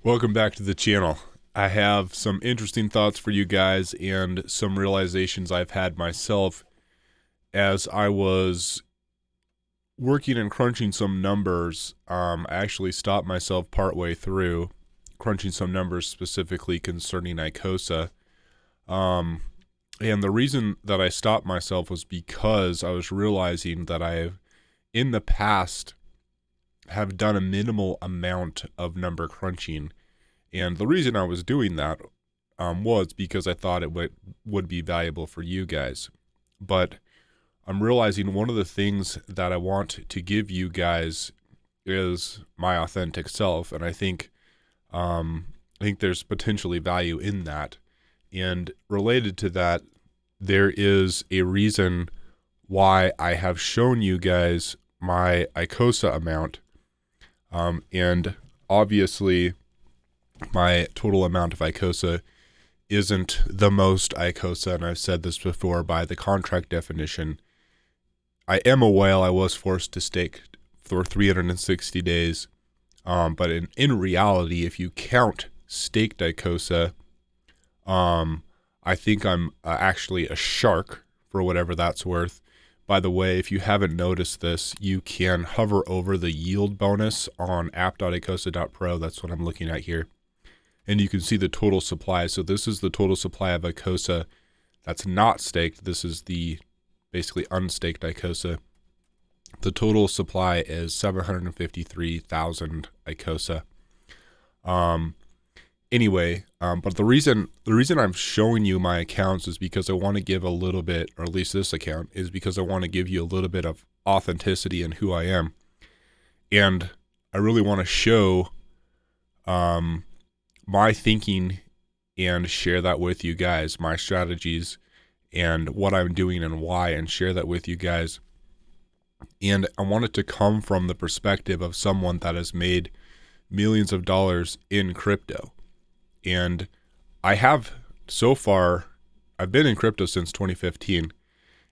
Welcome back to the channel. I have some interesting thoughts for you guys and some realizations I've had myself as I was working and crunching some numbers. I actually stopped myself partway through crunching some numbers specifically concerning Icosa. And the reason that I stopped myself was because I was realizing that I've in the past have done a minimal amount of number crunching. And the reason I was doing that was because I thought it would be valuable for you guys. But I'm realizing one of the things that I want to give you guys is my authentic self, and I think there's potentially value in that. And related to that, there is a reason why I have shown you guys my Icosa amount, and obviously my total amount of Icosa isn't the most Icosa, and I've said this before. By the contract definition, I am a whale. I was forced to stake for 360 days, but in reality, if you count staked Icosa, I think I'm actually a shark, for whatever that's worth. By the way, if you haven't noticed this, you can hover over the yield bonus on app.icosa.pro. That's what I'm looking at here. And you can see the total supply. So this is the total supply of Icosa that's not staked. This is the basically unstaked Icosa. The total supply is 753,000 Icosa. But the reason I'm showing you my accounts is because I want to give a little bit, or at least this account is because I want to give you a little bit of authenticity in who I am. And I really want to show my thinking and share that with you guys, my strategies and what I'm doing and why, and share that with you guys. And I want it to come from the perspective of someone that has made millions of dollars in crypto. And I have so far, I've been in crypto since 2015,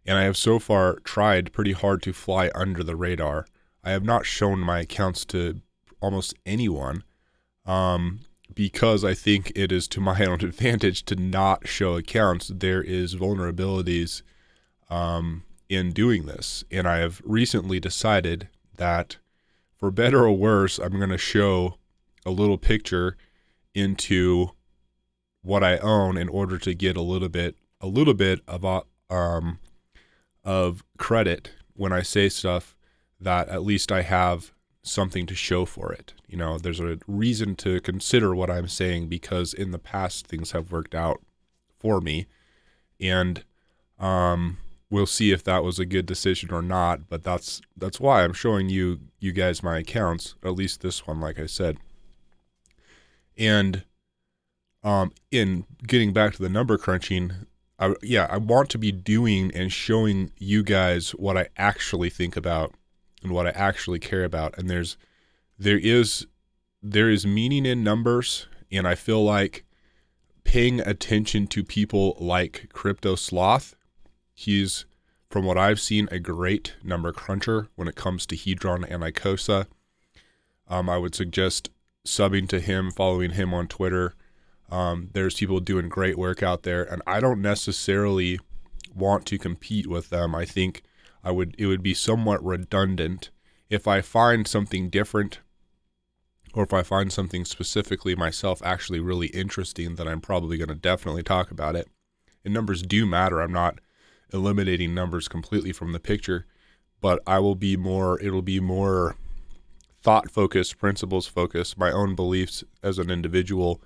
and I have so far tried pretty hard to fly under the radar. I have not shown my accounts to almost anyone, because I think it is to my own advantage to not show accounts. There is vulnerabilities in doing this, and I have recently decided that for better or worse, I'm going to show a little picture into what I own in order to get a little bit of credit when I say stuff, that at least I have something to show for it. You know, there's a reason to consider what I'm saying, because in the past things have worked out for me, and we'll see if that was a good decision or not. But that's why I'm showing you guys my accounts, at least this one, like I said. And in getting back to the number crunching, I want to be doing and showing you guys what I actually think about and what I actually care about. And there is meaning in numbers, and I feel like paying attention to people like Crypto Sloth. He's, from what I've seen, a great number cruncher when it comes to Hedron and Icosa. I would suggest subbing to him, following him on Twitter. There's people doing great work out there, and I don't necessarily want to compete with them. I think it would be somewhat redundant if I find something different, or if I find something specifically myself actually really interesting, then I'm probably going to definitely talk about it. And numbers do matter. I'm not eliminating numbers completely from the picture, but it'll be more thought focused, principles focused, my own beliefs as an individual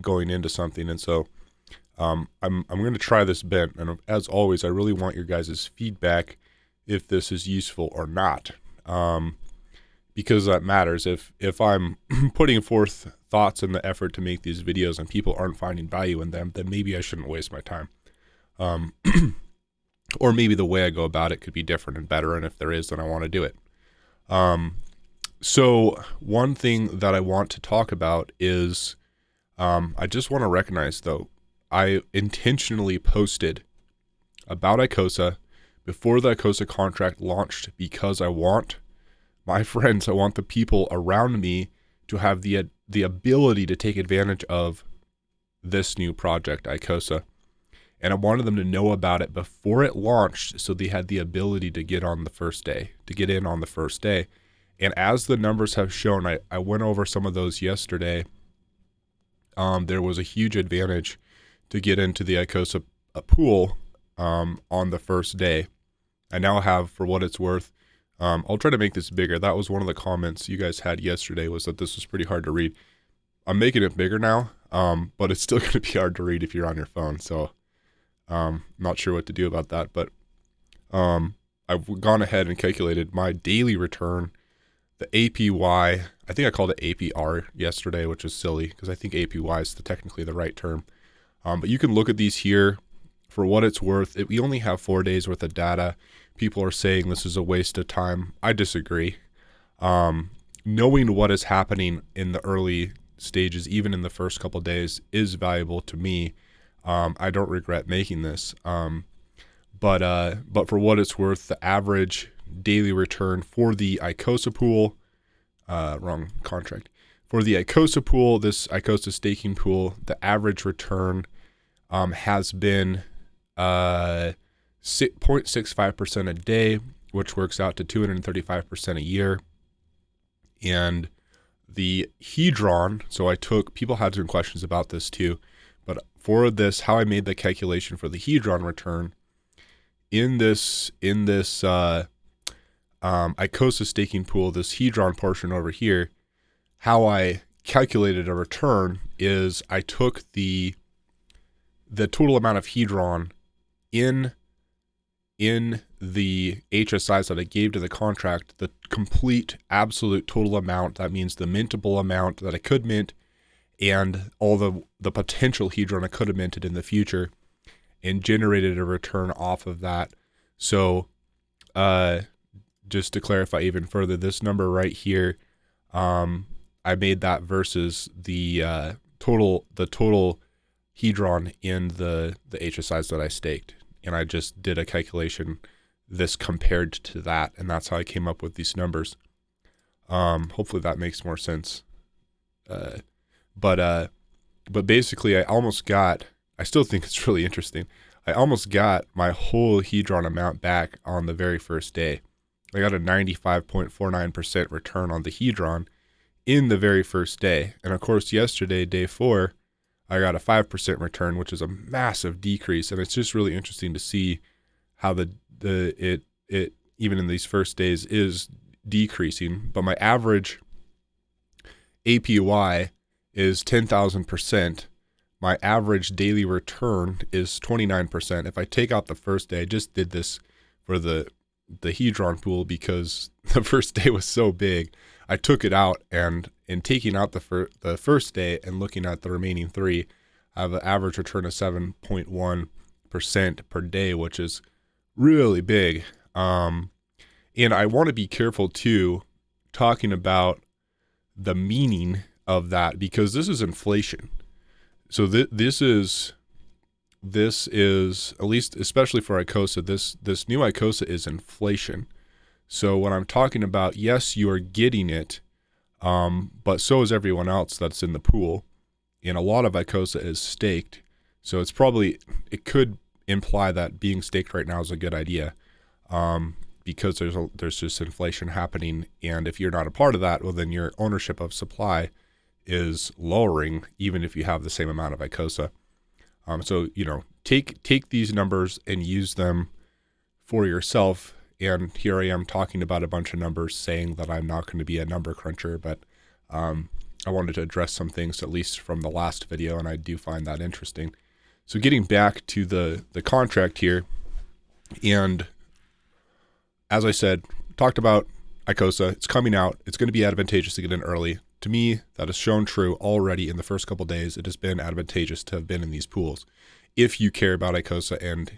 going into something. And so I'm going to try this bit, and as always, I really want your guys' feedback if this is useful or not, because that matters. If I'm putting forth thoughts in the effort to make these videos and people aren't finding value in them, then maybe I shouldn't waste my time. Or maybe the way I go about it could be different and better, and if there is, then I want to do it. So one thing that I want to talk about is, I just want to recognize, though, I intentionally posted about Icosa before the Icosa contract launched, because I want my friends, I want the people around me to have the the ability to take advantage of this new project, Icosa. And I wanted them to know about it before it launched so they had the ability to get in on the first day. And as the numbers have shown, I went over some of those yesterday. There was a huge advantage to get into the Icosa pool on the first day. I now have, for what it's worth, I'll try to make this bigger. That was one of the comments you guys had yesterday, was that this was pretty hard to read. I'm making it bigger now, but it's still going to be hard to read if you're on your phone. So not sure what to do about that. But I've gone ahead and calculated my daily return, the APY. I think I called it APR yesterday, which is silly because I think APY is technically the right term. But you can look at these here for what it's worth. We only have 4 days worth of data. People are saying this is a waste of time. I disagree. Knowing what is happening in the early stages, even in the first couple of days, is valuable to me. I don't regret making this. But for what it's worth, the average daily return for the Icosa pool, wrong contract. For the Icosa pool, this Icosa staking pool, the average return has been 0.65% a day, which works out to 235% a year. And the Hedron, so people had some questions about this too, but for this, how I made the calculation for the Hedron return in this Icosa staking pool, this Hedron portion over here, how I calculated a return is I took the total amount of Hedron in the HSIs that I gave to the contract, the complete absolute total amount. That means the mintable amount that I could mint and all the potential Hedron I could have minted in the future, and generated a return off of that. So just to clarify even further, this number right here, I made that versus the total Hedron in the HSIs that I staked. And I just did a calculation, this compared to that, and that's how I came up with these numbers. Hopefully that makes more sense. But basically I still think it's really interesting. I almost got my whole Hedron amount back on the very first day. I got a 95.49% return on the Hedron in the very first day. And of course, yesterday, day 4, I got a 5% return, which is a massive decrease. And it's just really interesting to see how it even in these first days is decreasing. But my average APY is 10,000%. My average daily return is 29%. If I take out the first day, I just did this for the Hedron pool because the first day was so big. I took it out, and in taking out the first day and looking at the remaining 3, I have an average return of 7.1% per day, which is really big. And I want to be careful too, talking about the meaning of that, because this is inflation. So this is at least, especially for Icosa, this new Icosa is inflation. So when I'm talking about, yes, you are getting it, but so is everyone else that's in the pool. And a lot of Icosa is staked. So it could imply that being staked right now is a good idea, because there's just inflation happening. And if you're not a part of that, well, then your ownership of supply is lowering, even if you have the same amount of Icosa. So, take these numbers and use them for yourself. And here I am talking about a bunch of numbers, saying that I'm not going to be a number cruncher, but I wanted to address some things, at least from the last video, and I do find that interesting. So getting back to the contract here, and as I said, talked about Icosa, it's coming out, it's going to be advantageous to get in early. To me, that has shown true already in the first couple days. It has been advantageous to have been in these pools if you care about Icosa, and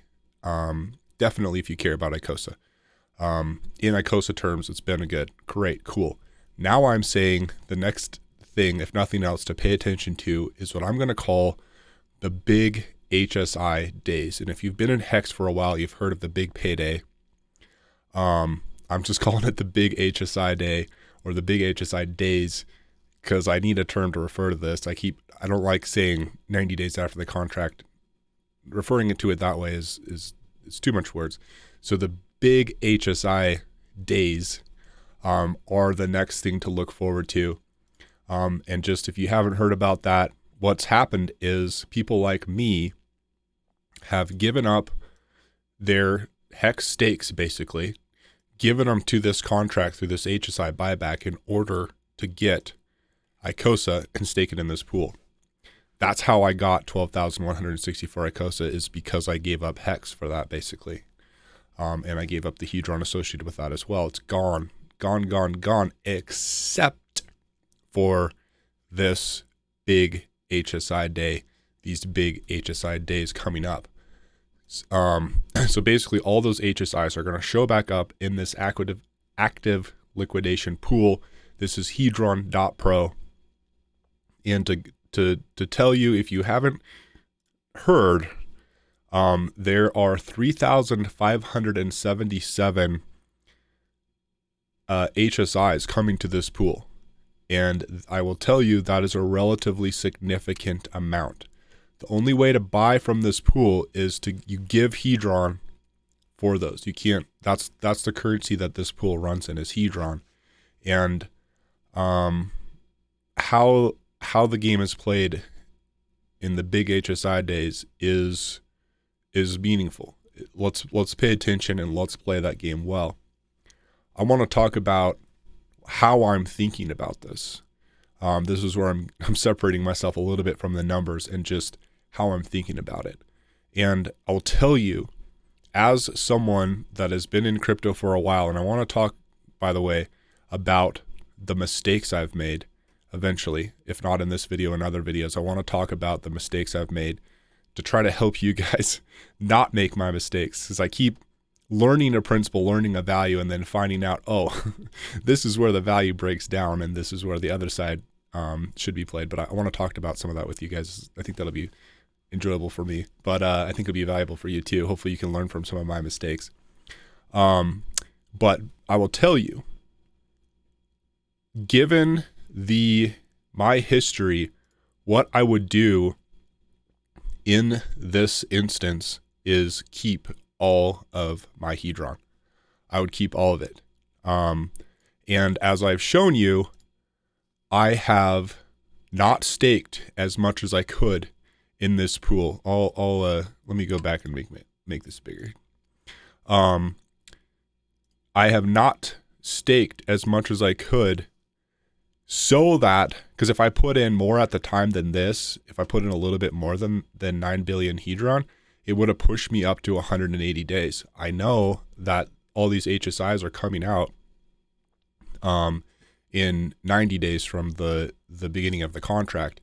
definitely if you care about Icosa. In Icosa terms, it's been great, cool. Now I'm saying the next thing, if nothing else, to pay attention to is what I'm going to call the big HSI days. And if you've been in Hex for a while, you've heard of the big payday. I'm just calling it the big HSI day, or the big HSI days, because I need a term to refer to this. I don't like saying 90 days after the contract. Referring to it that way is too much words. So the big HSI days are the next thing to look forward to. And just if you haven't heard about that, what's happened is people like me have given up their hex stakes, basically, given them to this contract through this HSI buyback in order to get Icosa and stake it in this pool. That's how I got 12,164 Icosa, is because I gave up hex for that, basically. And I gave up the Hedron associated with that as well. It's gone, except for this big HSI day, these big HSI days coming up. So basically all those HSIs are going to show back up in this active liquidation pool. This is Hedron.pro. And to tell you, if you haven't heard, there are 3,577 HSIs coming to this pool. And I will tell you that is a relatively significant amount. The only way to buy from this pool is you give Hedron for those. You can't, that's the currency that this pool runs in, is Hedron. And how the game is played in the big HSI days is meaningful. Let's pay attention and let's play that game well. I want to talk about how I'm thinking about this. This is where I'm separating myself a little bit from the numbers and just how I'm thinking about it. And I'll tell you, as someone that has been in crypto for a while, and I want to talk, by the way, about the mistakes I've made eventually, if not in this video, in other videos. I want to talk about the mistakes I've made to try to help you guys not make my mistakes, because I keep learning a principle, learning a value, and then finding out, oh, this is where the value breaks down and this is where the other side should be played. But I want to talk about some of that with you guys. I think that'll be enjoyable for me, but I think it'll be valuable for you too. Hopefully you can learn from some of my mistakes. But I will tell you, given my history, what I would do in this instance is keep all of my Hedron. I would keep all of it. And as I've shown you, I have not staked as much as I could in this pool. Let me go back and make this bigger. I have not staked as much as I could, so that, because if I put in more at the time than this, if I put in a little bit more than 9 billion Hedron, it would have pushed me up to 180 days. I know that all these HSIs are coming out in 90 days from the beginning of the contract.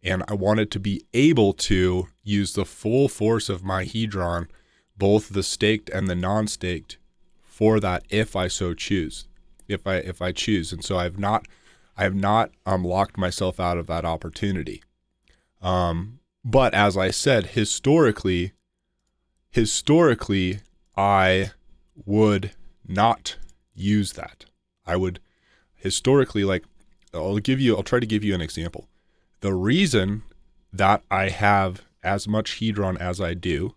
And I wanted to be able to use the full force of my Hedron, both the staked and the non-staked, for that if I so choose. If I choose. And so I have not locked myself out of that opportunity. But as I said, historically, I would not use that. I would historically, like, I'll try to give you an example. The reason that I have as much Hedron as I do,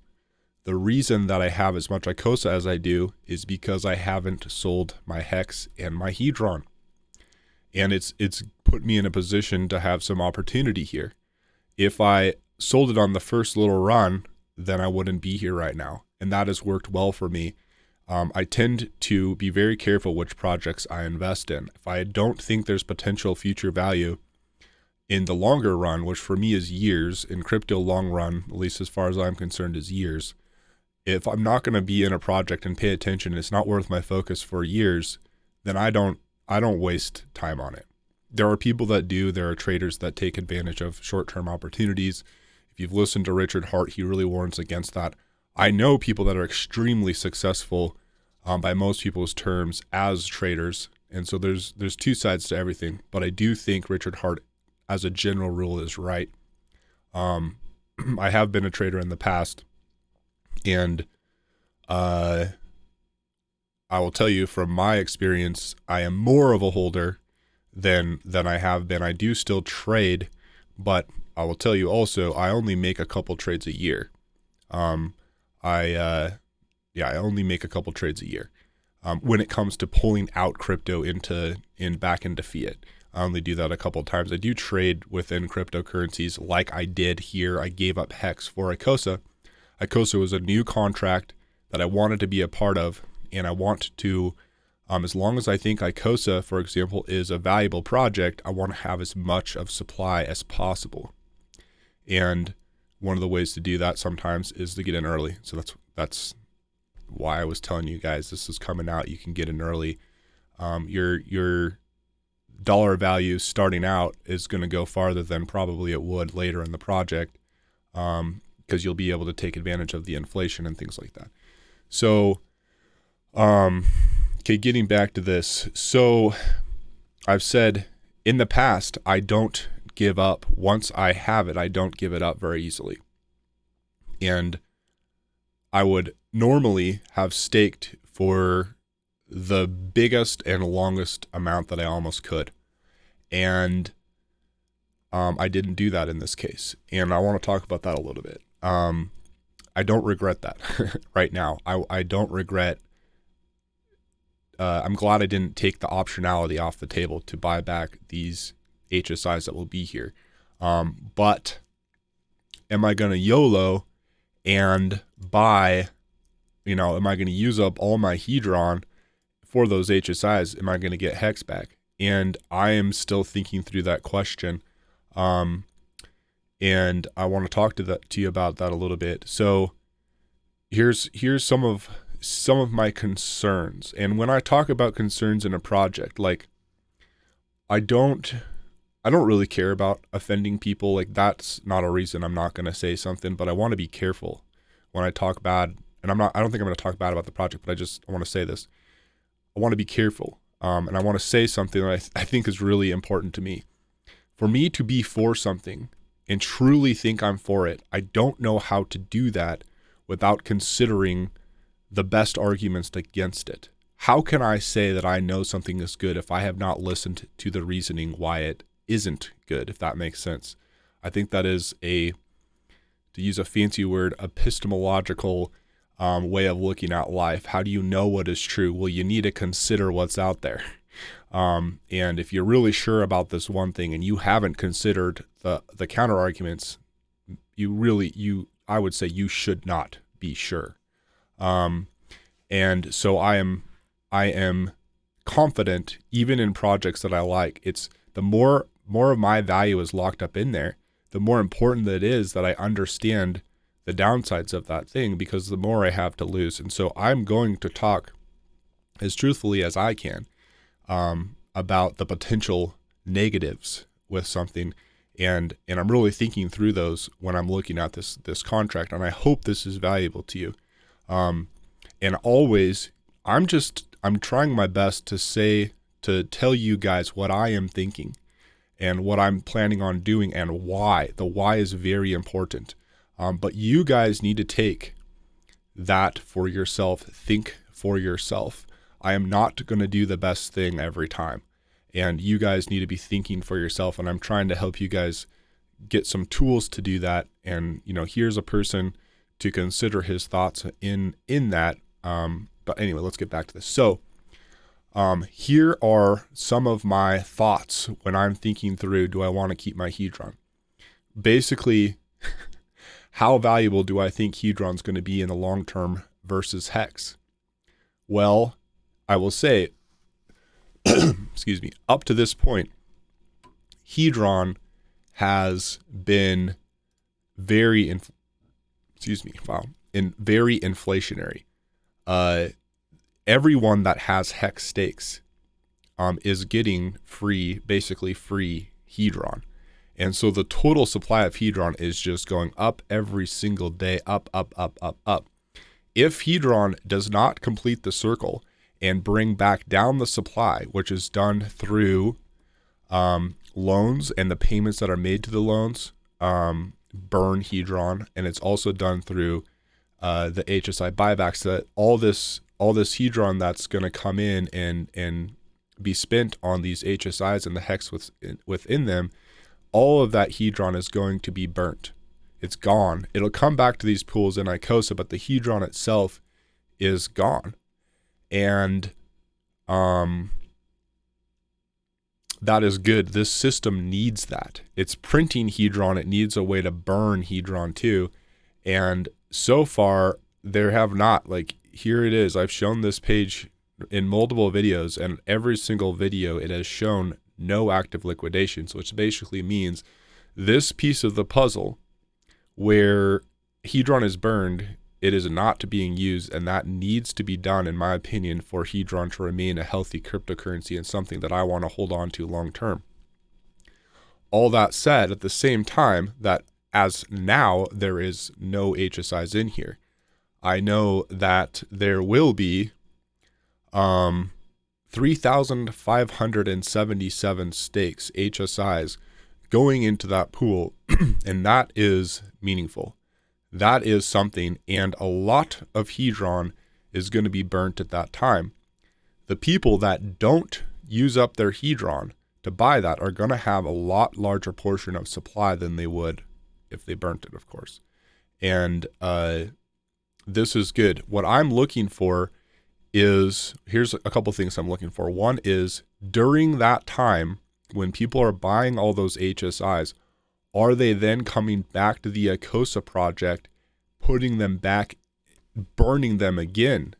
the reason that I have as much Icosa as I do, is because I haven't sold my Hex and my Hedron. And it's put me in a position to have some opportunity here. If I sold it on the first little run, then I wouldn't be here right now. And that has worked well for me. I tend to be very careful which projects I invest in. If I don't think there's potential future value in the longer run, which for me is years, in crypto long run, at least as far as I'm concerned, is years. If I'm not going to be in a project and pay attention, and it's not worth my focus for years, then I don't waste time on it. There are people that do. There are traders that take advantage of short-term opportunities. If you've listened to Richard Hart, he really warns against that. I know people that are extremely successful by most people's terms as traders. And so there's two sides to everything. But I do think Richard Hart, as a general rule, is right. I have been a trader in the past. And I will tell you from my experience, I am more of a holder than I have been. I do still trade, but I will tell you also, I only make a couple trades a year. I only make a couple trades a year. When it comes to pulling out crypto back into fiat, I only do that a couple times. I do trade within cryptocurrencies like I did here. I gave up HEX for Icosa. Icosa was a new contract that I wanted to be a part of, and I want to, as long as I think Icosa, for example, is a valuable project, I want to have as much of supply as possible. And one of the ways to do that sometimes is to get in early. So that's why I was telling you guys this is coming out. You can get in early. Your dollar value starting out is going to go farther than probably it would later in the project, because you'll be able to take advantage of the inflation and things like that. So, okay, getting back to this. So I've said in the past, I don't give up. Once I have it, I don't give it up very easily. And I would normally have staked for the biggest and longest amount that I almost could. And I didn't do that in this case. And I want to talk about that a little bit. I don't regret that right now. I don't regret. I'm glad I didn't take the optionality off the table to buy back these HSIs that will be here. But am I going to YOLO and buy, am I going to use up all my Hedron for those HSIs? Am I going to get HEX back? And I am still thinking through that question. And I want to talk to you about that a little bit. So here's some of my concerns. And when I talk about concerns in a project, like I don't really care about offending people. Like that's not a reason I'm not going to say something, but I want to be careful when I talk bad. And I don't think I'm going to talk bad about the project, but I want to say this. I want to be careful. And I want to say something that I think is really important to me. For me to be for something and truly think I'm for it, I don't know how to do that without considering the best arguments against it. How can I say that I know something is good if I have not listened to the reasoning why it isn't good, if that makes sense? I think that is to use a fancy word, epistemological way of looking at life. How do you know what is true? Well, you need to consider what's out there. And if you're really sure about this one thing and you haven't considered the counter arguments, I would say you should not be sure. And so I am confident, even in projects that I like. It's the more of my value is locked up in there, the more important it is that I understand the downsides of that thing, because the more I have to lose. And so I'm going to talk as truthfully as I can about the potential negatives with something. And I'm really thinking through those when I'm looking at this contract. And I hope this is valuable to you. And always, I'm trying my best to tell you guys what I am thinking and what I'm planning on doing and why. The why is very important. But you guys need to take that for yourself. Think for yourself. I am not going to do the best thing every time. And you guys need to be thinking for yourself. And I'm trying to help you guys get some tools to do that. And, here's a person to consider his thoughts in that. But anyway, let's get back to this. So here are some of my thoughts when I'm thinking through, do I want to keep my Hedron? Basically, how valuable do I think Hedron's going to be in the long term versus HEX? Well, I will say, excuse me, up to this point, Hedron has been very inflationary. Everyone that has HEX stakes is getting basically free Hedron. And so the total supply of Hedron is just going up every single day, up, up, up, up, up. If Hedron does not complete the circle and bring back down the supply, which is done through loans and the payments that are made to the loans, burn Hedron, and it's also done through the HSI buybacks, that all this Hedron that's going to come in and be spent on these HSIs and the hex within them, all of that Hedron is going to be burnt. It's gone. It'll come back to these pools in Icosa, but the Hedron itself is gone. And that is good. This system needs that. It's printing Hedron. It needs a way to burn Hedron too. And so far, there have not. Like, here it is. I've shown this page in multiple videos, and every single video it has shown no active liquidations, which basically means this piece of the puzzle where Hedron is burned, it is not being used, and that needs to be done, in my opinion, for Hedron to remain a healthy cryptocurrency and something that I want to hold on to long term. All that said, at the same time, that as now there is no HSIs in here, I know that there will be 3,577 stakes, HSIs, going into that pool, and that is meaningful. That is something, and a lot of Hedron is going to be burnt at that time. The people that don't use up their Hedron to buy that are going to have a lot larger portion of supply than they would if they burnt it, of course. And this is good. What I'm looking for is, here's a couple things I'm looking for. One is, during that time when people are buying all those HSIs, are they then coming back to the Icosa project, putting them back, burning them again,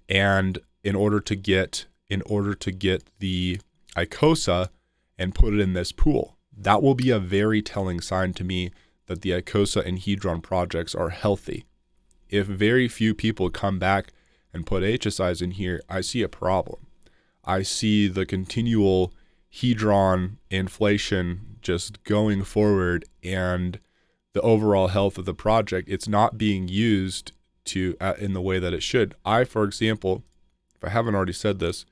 and in order to get the Icosa and put it in this pool? That will be a very telling sign to me that the Icosa and Hedron projects are healthy. If very few people come back and put HSIs in here, I see a problem. I see the continual Hedron inflation just going forward, and the overall health of the project, it's not being used to in the way that it should. I, for example, if I haven't already said this,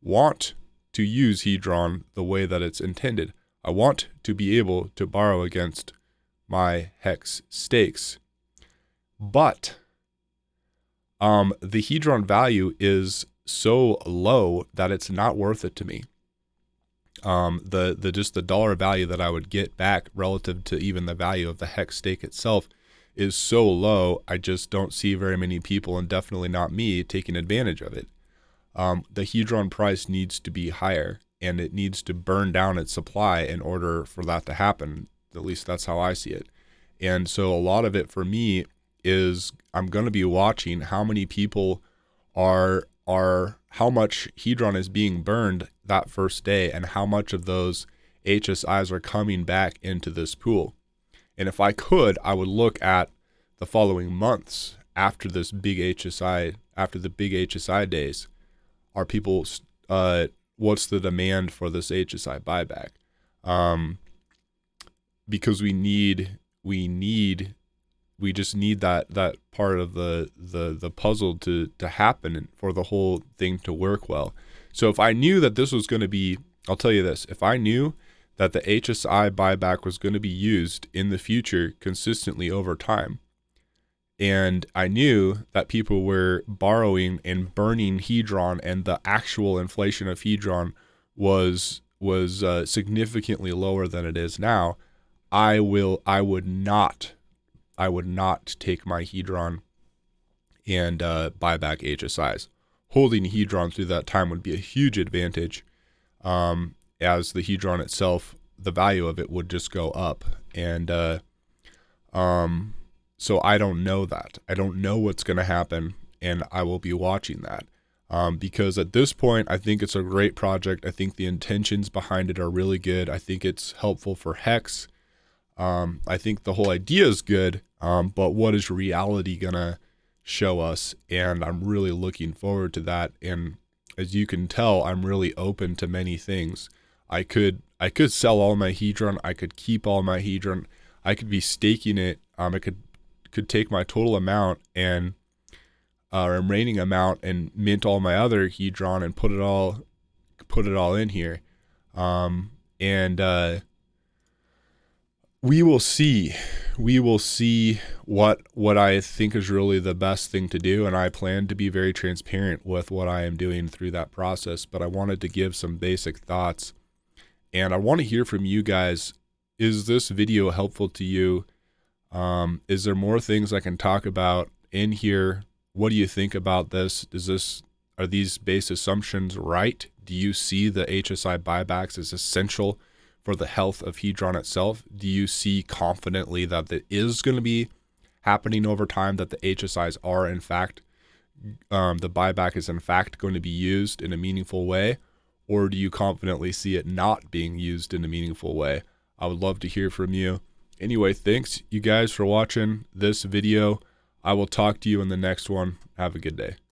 want to use Hedron the way that it's intended. I want to be able to borrow against my hex stakes, but the Hedron value is so low that it's not worth it to me. The dollar value that I would get back relative to even the value of the hex stake itself is so low. I just don't see very many people, and definitely not me, taking advantage of it. The Hedron price needs to be higher, and it needs to burn down its supply in order for that to happen. At least that's how I see it. And so a lot of it for me is, I'm going to be watching how many people are how much Hedron is being burned that first day, and how much of those HSIs are coming back into this pool. And if I could, I would look at the following months after this big HSI, after the big HSI days. Are people, what's the demand for this HSI buyback? Because we just need that part of the puzzle to happen and for the whole thing to work well. So if I knew that this was going to be, I'll tell you this, if I knew that the HSI buyback was going to be used in the future consistently over time, and I knew that people were borrowing and burning Hedron, and the actual inflation of Hedron was significantly lower than it is now, I would not take my Hedron and buy back HSIs. Holding Hedron through that time would be a huge advantage, as the Hedron itself, the value of it would just go up. And so I don't know that. I don't know what's going to happen, and I will be watching that. Because at this point, I think it's a great project. I think the intentions behind it are really good. I think it's helpful for Hex. I think the whole idea is good, but what is reality gonna show us? And I'm really looking forward to that. And as you can tell, I'm really open to many things. I could sell all my Hedron. I could keep all my Hedron. I could be staking it. I could take my total amount and remaining amount and mint all my other Hedron and put it all in here. We will see we will see what I think is really the best thing to do, and I plan to be very transparent with what I am doing through that process. But I wanted to give some basic thoughts, and I want to hear from you guys. Is this video helpful to you? Is there more things I can talk about in here? What do you think about this? Are these base assumptions right? Do you see the HSI buybacks as essential for the health of Hedron itself? Do you see confidently that it is going to be happening over time, that the HSIs are in fact, the buyback is in fact going to be used in a meaningful way? Or do you confidently see it not being used in a meaningful way? I would love to hear from you. Anyway, thanks you guys for watching this video. I will talk to you in the next one. Have a good day.